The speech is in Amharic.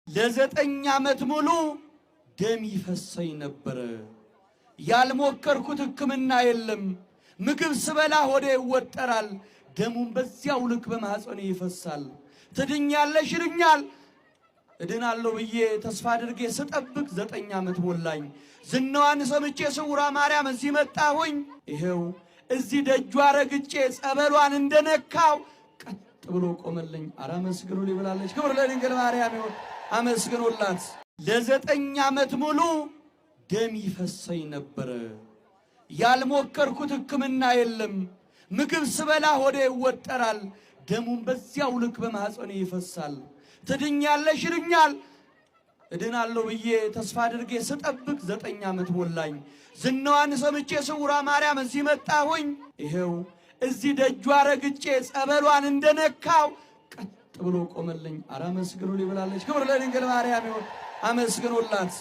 ለዘጠኝ ዓመት ሙሉ ደም ይፈሰኝ ነበር። ያልሞከርኩት ሕክምና የለም። ምግብ ስበላ ሆዴ ይወጠራል። ደሙን በዚያው ልክ በማህፀኔ ይፈሳል። ትድኛለሽ ይሉኛል። እድናለሁ ብዬ ተስፋ አድርጌ ስጠብቅ 9 ዓመት ሞላኝ። ዝናዋን ሰምቼ ስውሯ ማርያም እዚህ መጣሁኝ። ይሄው እዚህ ደጇ ረግጬ ጸበሏን እንደነካው ቀጥ ብሎ ቆመልኝ። አረ አመስግኑ ብላለች። ክብር ለድንግል ማርያም ይሁን። አመስግኑላት። ለ9 ዓመት ሙሉ ደም ይፈሰኝ ነበር። ያልሞከርኩት ሕክምና የለም። ምግብ ስበላ ሆዴ ይወጠራል። ደሙን በዚያው ልክ በማህፀኔ ይፈሳል። ትድኛለሽ ይሉኛል። እድናለሁ ብዬ ተስፋ አድርጌ ስጠብቅ 9 ዓመት ሞላኝ። ዝናዋን ሰምቼ ስውሯ ማርያም እዚህ መጣሁኝ። ይሄው እዚህ ደጇ ረግጬ ጸበሏን እንደነካው ቀጥ ብሎ ቆመልኝ። አረ አመስግኑ ብላለች። ክብር ለድንግል ማርያም ይሁን። አመስግኑላት።